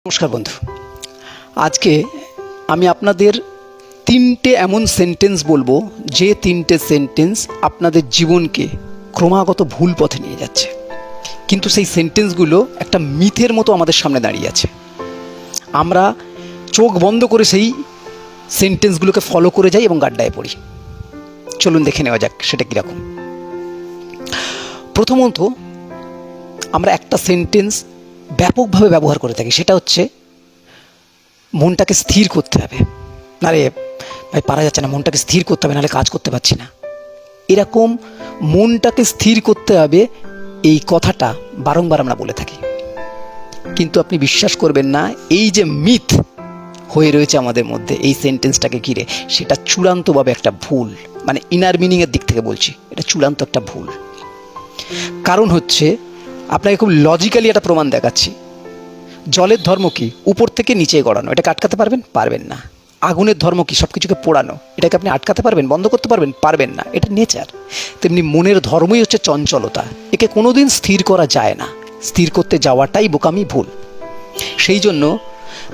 নমস্কার বন্ধু। আজকে আমি আপনাদের তিনটে এমন সেন্টেন্স বলবো যে তিনটে সেন্টেন্স আপনাদের জীবনকে ক্রমাগত ভুল পথে নিয়ে যাচ্ছে, কিন্তু সেই সেন্টেন্সগুলো একটা মিথের মতো আমাদের সামনে দাঁড়িয়ে আছে। আমরা চোখ বন্ধ করে সেই সেন্টেন্সগুলোকে ফলো করে যাই এবং গাড্ডায় পড়ি। চলুন দেখে নেওয়া যাক সেটা কীরকম। প্রথমত, আমরা একটা সেন্টেন্স ব্যাপকভাবে ব্যবহার করে থাকি, সেটা হচ্ছে মনটাকে স্থির করতে হবে। না রে ভাই, পারা যাচ্ছে না, মনটাকে স্থির করতে হবে, নাহলে কাজ করতে পারছি না। এরকম মনটাকে স্থির করতে হবে, এই কথাটা বারংবার আমরা বলে থাকি। কিন্তু আপনি বিশ্বাস করবেন না, এই যে মিথ হয়ে রয়েছে আমাদের মধ্যে এই সেন্টেন্সটাকে ঘিরে, সেটা চূড়ান্তভাবে একটা ভুল। মানে ইনার মিনিংয়ের দিক থেকে বলছি, এটা চূড়ান্ত একটা ভুল। কারণ হচ্ছে, আপনাকে খুব লজিক্যালি একটা প্রমাণ দেখাচ্ছি। জলের ধর্ম কি? উপর থেকে নিচে গড়ানো। এটাকে আটকাতে পারবেন? পারবেন না। আগুনের ধর্ম কি? সব কিছুকে পোড়ানো। এটাকে আপনি আটকাতে পারবেন? বন্ধ করতে পারবেন? পারবেন না। এটা নেচার। তেমনি মনের ধর্মই হচ্ছে চঞ্চলতা। একে কোনোদিন স্থির করা যায় না। স্থির করতে যাওয়াটাই বোকামি, ভুল। সেই জন্য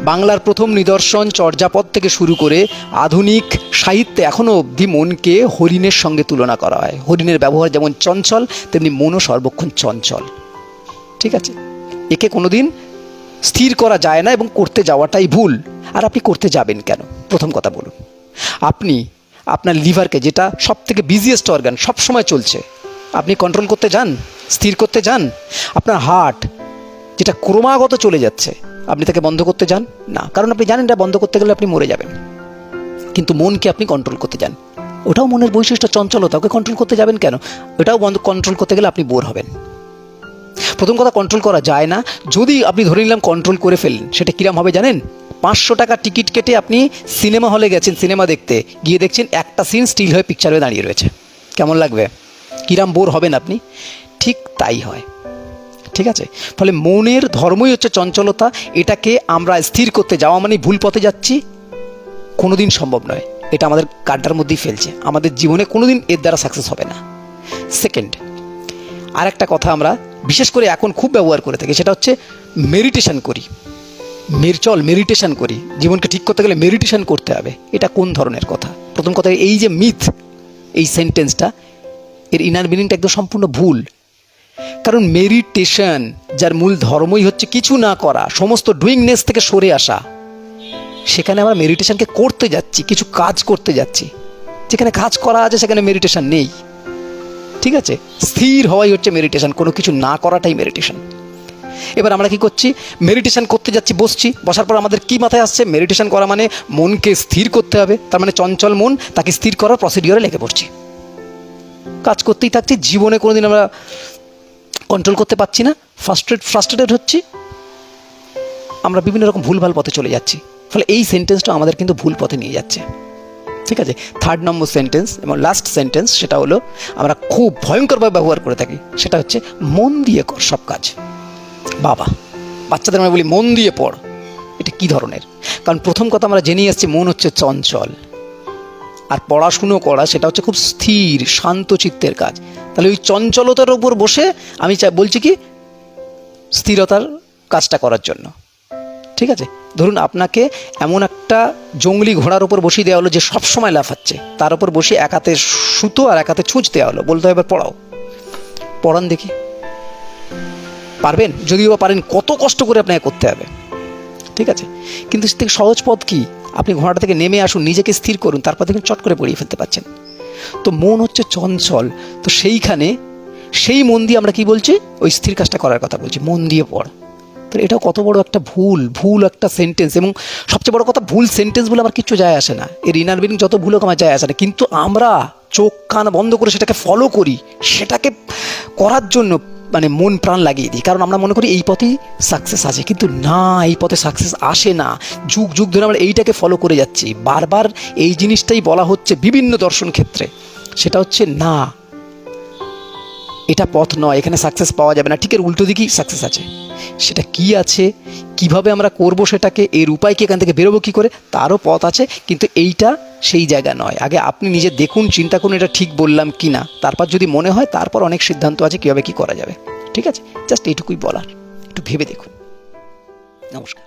বাংলার প্রথম নিদর্শন চর্যাপদ থেকে শুরু করে আধুনিক সাহিত্যে এখনও অবধি মনকে হরিণের সঙ্গে তুলনা করা হয়। হরিণের ব্যবহার যেমন চঞ্চল, তেমনি মনও সর্বক্ষণ চঞ্চল। ঠিক আছে? একে কোনোদিন স্থির করা যায় না এবং করতে যাওয়াটাই ভুল। আর আপনি করতে যাবেন কেন? প্রথম কথা বলুন। আপনি আপনার লিভারকে, যেটা সব থেকে বিজিয়েস্ট অর্গান, সবসময় চলছে, আপনি কন্ট্রোল করতে যান? স্থির করতে যান? আপনার হার্ট, যেটা ক্রমাগত চলে যাচ্ছে, আপনি তাকে বন্ধ করতে যান না? কারণ আপনি জানেন এটা বন্ধ করতে গেলে আপনি মরে যাবেন। কিন্তু মনকে আপনি কন্ট্রোল করতে যান। ওটাও মনের বৈশিষ্ট্য, চঞ্চলতা। ওকে কন্ট্রোল করতে যাবেন কেন? ওটাও কন্ট্রোল করতে গেলে আপনি বোর হবেন। প্রথম কথা, কন্ট্রোল করা যায় না। যদি আপনি ধরে নিলাম কন্ট্রোল করে ফেললেন, সেটা কিরম হবে জানেন? 500 টাকা টিকিট কেটে আপনি সিনেমা হলে গেছেন, সিনেমা দেখতে গিয়ে দেখছেন একটা সিন স্টিল হয়ে পিকচার হয়ে দাঁড়িয়ে রয়েছে। কেমন লাগবে? কিরম বোর হবেন আপনি? ঠিক তাই হয়। ঠিক আছে? ফলে মনের ধর্মই হচ্ছে চঞ্চলতা। এটাকে আমরা স্থির করতে যাওয়া মানে ভুল পথে যাচ্ছি, কোনোদিন সম্ভব নয়। এটা আমাদের গাড্ডার মধ্যেই ফেলছে। আমাদের জীবনে কোনোদিন এর দ্বারা সাকসেস হবে না। সেকেন্ড, আর একটা কথা আমরা বিশেষ করে এখন খুব ব্যবহার করে থাকি, সেটা হচ্ছে মেডিটেশন করি। মেডিটেশন করি। জীবনকে ঠিক করতে গেলে মেডিটেশন করতে হবে। এটা কোন ধরনের কথা? প্রথম কথা, এই যে মিথ, এই সেন্টেন্সটা, এর ইনার মিনিংটা একদম সম্পূর্ণ ভুল। কারণ মেডিটেশন, যার মূল ধর্মই হচ্ছে কিছু না করা, সমস্ত ডুইংনেস থেকে সরে আসা, সেখানে আমরা মেডিটেশনকে করতে যাচ্ছি, কিছু কাজ করতে যাচ্ছি। যেখানে কাজ করা আছে সেখানে মেডিটেশন নেই। ঠিক আছে? স্থির হওয়াই হচ্ছে মেডিটেশন, কোনো কিছু না করাটাই মেডিটেশন। এবার আমরা কি করছি? মেডিটেশন করতে যাচ্ছি, বসছি, বসার পর আমাদের কি মাথায় আসছে? মেডিটেশন করা মানে মনকে স্থির করতে হবে। তার মানে চঞ্চল মন, তাকে স্থির করার প্রসিডিওরে লেগে পড়ছি, কাজ করতেই থাকছি। জীবনে কোনোদিন আমরা কন্ট্রোল করতে পারছি না, ফ্রাস্ট্রেটেড হচ্ছি, আমরা বিভিন্ন রকম ভুলভাল পথে চলে যাচ্ছি। ফলে এই সেন্টেন্সটা আমাদের কিন্তু ভুল পথে নিয়ে যাচ্ছে। ঠিক আছে? 3rd নম্বর সেন্টেন্স এবং লাস্ট সেন্টেন্স, সেটা হলো আমরা খুব ভয়ঙ্করভাবে ব্যবহার করে থাকি, সেটা হচ্ছে মন দিয়ে কর সব কাজ। বাবা, বাচ্চাদের আমরা বলি মন দিয়ে পড়। এটা কি ধরনের? কারণ প্রথম কথা, আমরা জেনেই আসছি মন হচ্ছে চঞ্চল, আর পড়াশুনো করা সেটা হচ্ছে খুব স্থির শান্ত চিত্তের কাজ। তাহলে ওই চঞ্চলতার উপর বসে আমি বলছি কি স্থিরতার কাজটা করার জন্য। ঠিক আছে? ধরুন আপনাকে এমন একটা জঙ্গলি ঘোড়ার উপর বসিয়ে দেওয়া হলো যে সবসময় লাফাচ্ছে, তার উপর বসে এক হাতে সুতো আর এক হাতে ছুঁচ দেওয়া হলো, বলতে হবে পড়াও। পড়ান দেখি। পারবেন? যদিও বা পারেন, কত কষ্ট করে আপনাকে করতে হবে। ঠিক আছে? কিন্তু সে থেকে সহজ পথ কি? আপনি ঘোড়াটা থেকে নেমে আসুন, নিজেকে স্থির করুন, তারপর দেখুন চট করে পড়িয়ে ফেলতে পারছেন। তো মন হচ্ছে চঞ্চল। তো সেইখানে সেই মন দিয়ে আমরা কি বলছি? ওই স্থির কাজটা করার কথা বলছি, মন দিয়ে পড়। তো এটাও কত বড় একটা ভুল একটা সেন্টেন্স। এবং সবচেয়ে বড় কথা, ভুল সেন্টেন্স বলে আমার কিচ্ছু যায় আসে না, এর ইনার মিনিং যত ভুল হোক আমার যায় আসে না। কিন্তু আমরা চোখ কান বন্ধ করে সেটাকে ফলো করি, সেটাকে করার জন্য মানে মন প্রাণ লাগিয়ে দিই। কারণ আমরা মনে করি এই পথেই সাকসেস আছে, কিন্তু না, এই পথে সাকসেস আসে না। যুগ যুগ ধরে আমরা এইটাকে ফলো করে যাচ্ছি। বারবার এই জিনিসটাই বলা হচ্ছে বিভিন্ন দর্শন ক্ষেত্রে, সেটা হচ্ছে না, এটা পথ নয়, এখানে সাকসেস পাওয়া যাবে না। ঠিক এর উল্টো দিকেই সাকসেস আছে। সেটা কি আছে, কিভাবে আমরা করব সেটাকে, এর উপায় কি, এখান থেকে বেরোবো কী করে, তারও পথ আছে। কিন্তু এইটা সেই জায়গা নয়। আগে আপনি নিজে দেখুন, চিন্তা করুন এটা ঠিক বললাম কি না, তারপর যদি মনে হয় তারপর অনেক সিদ্ধান্ত আছে কীভাবে কী করা যাবে। ঠিক আছে? জাস্ট এইটুকুই বলার, একটু ভেবে দেখুন। নমস্কার।